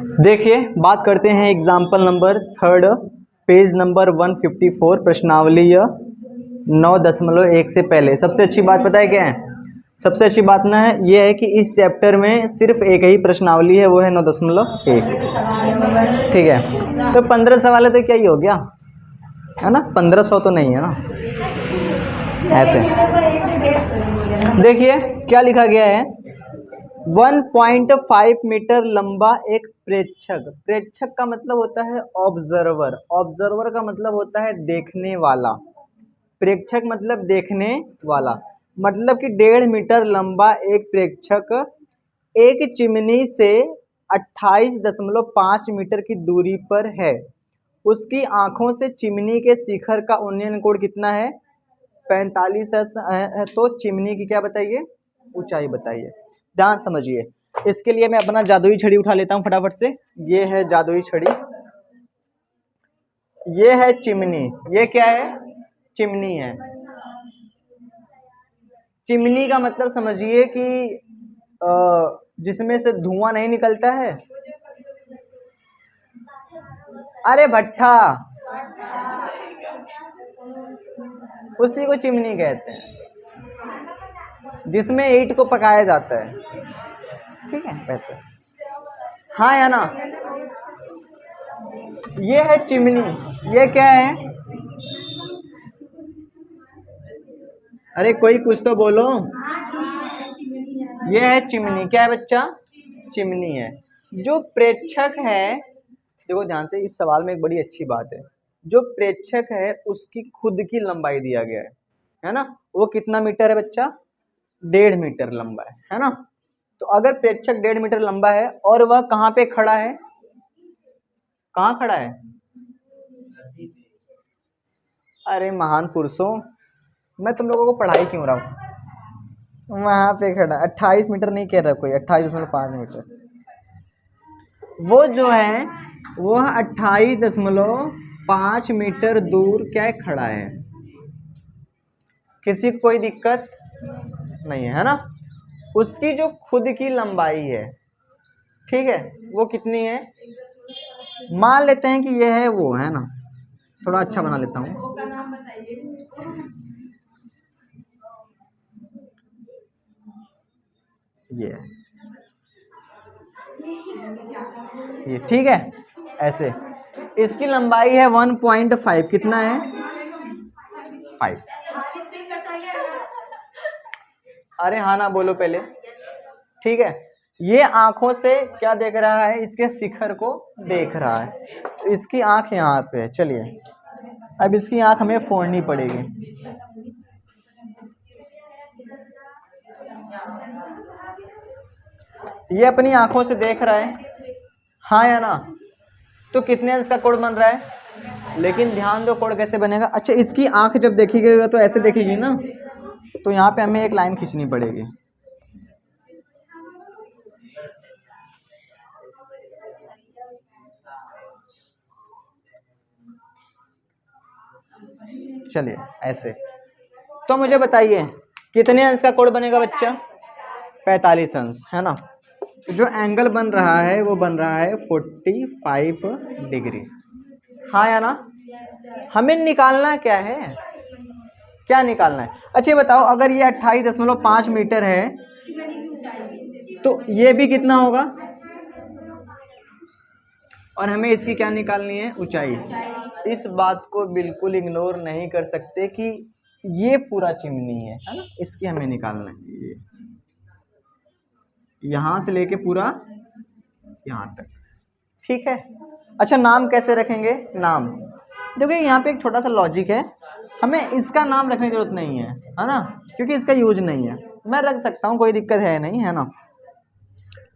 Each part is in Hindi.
देखिए बात करते हैं एग्जाम्पल नंबर 3 पेज नंबर 154 प्रश्नावली 9.1 से पहले। सबसे अच्छी बात पता है क्या है? सबसे अच्छी बात ना है ये है कि इस चैप्टर में सिर्फ एक ही प्रश्नावली है, वो है 9.1। ठीक है, तो 15 सवाल है तो क्या ही हो गया है ना, 1500 तो नहीं है ना। ऐसे देखिए क्या लिखा गया है, 1.5 मीटर लंबा एक प्रेक्षक। प्रेक्षक का मतलब होता है ऑब्जर्वर। ऑब्जर्वर का मतलब होता है देखने वाला। प्रेक्षक मतलब देखने वाला, मतलब कि 1.5 मीटर लंबा एक प्रेक्षक एक चिमनी से 28.5 मीटर की दूरी पर है। उसकी आंखों से चिमनी के शिखर का उन्नयन कोण कितना है? 45 है। तो चिमनी की क्या बताइए? ऊंचाई बताइए। ध्यान समझिए, इसके लिए मैं अपना जादुई छड़ी उठा लेता हूं फटाफट से। ये है जादुई छड़ी, ये है चिमनी। ये क्या है? चिमनी है। चिमनी का मतलब समझिए कि जिसमें से धुआं नहीं निकलता है। अरे भट्ठा, उसी को चिमनी कहते हैं, जिसमें ईंट को पकाया जाता है। ठीक है वैसे, हाँ या ना? ये है चिमनी। ये क्या है? अरे कोई कुछ तो बोलो। ये है चिमनी। क्या है बच्चा? चिमनी है। जो प्रेक्षक है, देखो ध्यान से, इस सवाल में एक बड़ी अच्छी बात है। जो प्रेक्षक है उसकी खुद की लंबाई दिया गया है ना। वो कितना मीटर है बच्चा? 1.5 मीटर लंबा है ना। तो अगर प्रेक्षक 1.5 मीटर लंबा है और वह कहाँ पे खड़ा है? कहाँ खड़ा है? अरे महान पुरुषों, मैं तुम लोगों को पढ़ाई क्यों रहा हूँ? वहां पे खड़ा 28 मीटर नहीं कह रहा कोई, 28.5 मीटर। वो जो है वह 28.5 मीटर दूर क्या है? खड़ा है। किसी को कोई दिक्कत नहीं है ना। उसकी जो खुद की लंबाई है, ठीक है, वो कितनी है? मान लेते हैं कि ये है वो, है ना। थोड़ा अच्छा बना लेता हूँ। ये ठीक है। ऐसे इसकी लंबाई है 1.5। कितना है? 5। अरे हाँ ना बोलो पहले। ठीक है, ये आंखों से क्या देख रहा है? इसके शिखर को देख रहा है। तो इसकी आंख यहाँ पे है। चलिए अब इसकी आंख हमें फोड़नी पड़ेगी। ये अपनी आंखों से देख रहा है, हाँ या ना। तो कितने अंश का कोण बन रहा है? लेकिन ध्यान दो कोण कैसे बनेगा। अच्छा, इसकी आंख जब देखिएगा तो ऐसे देखेगी ना, तो यहाँ पे हमें एक लाइन खींचनी पड़ेगी। चलिए ऐसे, तो मुझे बताइए कितने अंश का कोण बनेगा बच्चा? 45 अंश, है ना। जो एंगल बन रहा है वो बन रहा है 45 डिग्री, हाँ या ना। हमें निकालना क्या है? क्या निकालना है? अच्छा बताओ, अगर ये 28.5 मीटर है तो ये भी कितना होगा? और हमें इसकी क्या निकालनी है? ऊंचाई। इस बात को बिल्कुल इग्नोर नहीं कर सकते कि ये पूरा चिमनी है ना। इसकी हमें निकालना है, ये यहां से लेके पूरा यहां तक। ठीक है। अच्छा नाम कैसे रखेंगे? नाम देखिए, यहाँ पे एक छोटा सा लॉजिक है। हमें इसका नाम रखने की जरूरत नहीं है ना, क्योंकि इसका यूज नहीं है। मैं रख सकता हूँ, कोई दिक्कत है नहीं, है ना।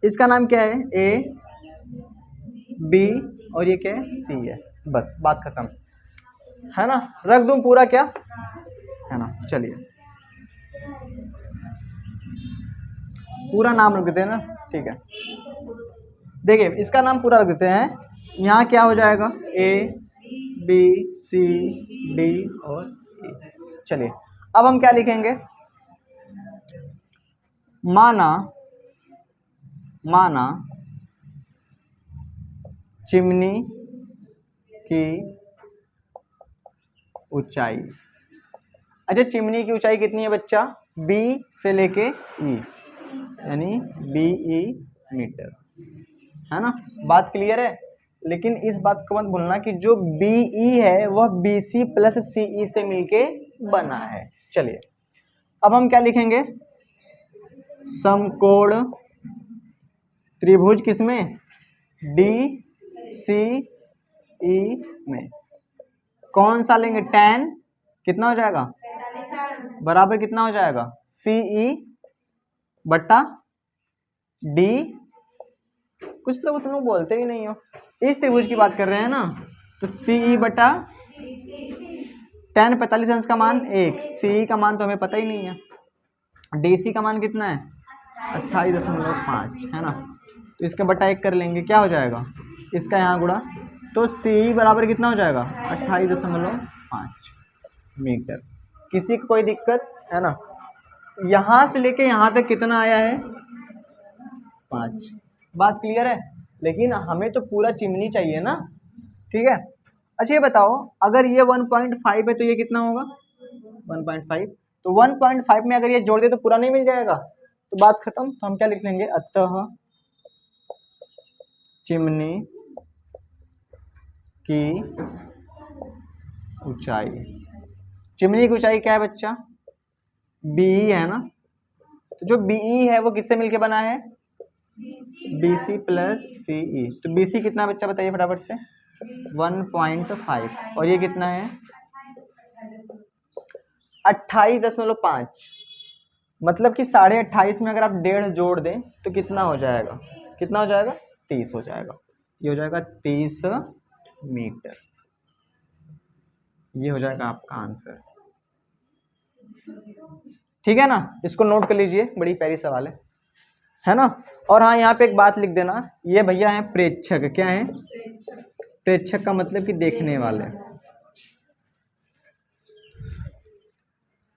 इसका नाम क्या है? ए बी और ये क्या है? सी है। बस बात खत्म, है ना। रख दूं पूरा क्या, है ना। चलिए पूरा नाम रख देते हैं ना, ठीक है। देखिए इसका नाम पूरा रख देते हैं। यहाँ क्या हो जाएगा? ए बी सी डी और ई। चलिए अब हम क्या लिखेंगे? माना चिमनी की ऊंचाई। अच्छा, चिमनी की ऊंचाई कितनी है बच्चा? बी से लेके ई, यानी BE मीटर, है ना? बात क्लियर है? लेकिन इस बात को मत भूलना कि जो BE है वह BC प्लस CE से मिलके बना है। चलिए अब हम क्या लिखेंगे? समकोण त्रिभुज किसमें? DCE में। कौन सा लेंगे? tan कितना हो जाएगा? बराबर कितना हो जाएगा? CE बट्टा D। कुछ लोग तुम लोग बोलते ही नहीं हो। इस त्रिभुज की बात कर रहे हैं ना, तो CE बटा tan 45 अंश का मान 1, CE का मान तो हमें पता ही नहीं है, DC का मान कितना है? 28.5, है ना? तो इसका बटा 1 कर लेंगे, क्या हो जाएगा? इसका यहाँ गुणा, तो CE बराबर कितना हो जाएगा? 28.5 मीटर। किसी को कोई दिक्कत है ना? यहाँ से लेके यहाँ तक कितना आया है? 5। बात क्लियर है? लेकिन हमें तो पूरा चिमनी चाहिए ना, ठीक है? अच्छा ये बताओ, अगर ये 1.5 है तो ये कितना होगा? 1.5। तो 1.5 में अगर ये जोड़ दे तो पूरा नहीं मिल जाएगा? तो बात खत्म। तो हम क्या लिख लेंगे? अतः चिमनी की ऊंचाई। चिमनी की ऊंचाई क्या है बच्चा? BE है ना? तो जो BE है वो किससे मिलके बना है? BC plus CE। तो BC कितना बच्चा बताइए फटाफट से? 1.5। और ये कितना है? 28.5। मतलब कि 28.5 में अगर आप 1.5 जोड़ दें तो कितना हो जाएगा? कितना हो जाएगा? 30 हो जाएगा। ये हो जाएगा 30 मीटर। ये हो जाएगा आपका आंसर, ठीक है ना? इसको नोट कर लीजिए, बड़ी प्यारी सवाल है ना? और हाँ, यहाँ पे एक बात लिख देना, ये भैया हैं प्रेक्षक। क्या है? प्रेक्षक का मतलब कि देखने वाले।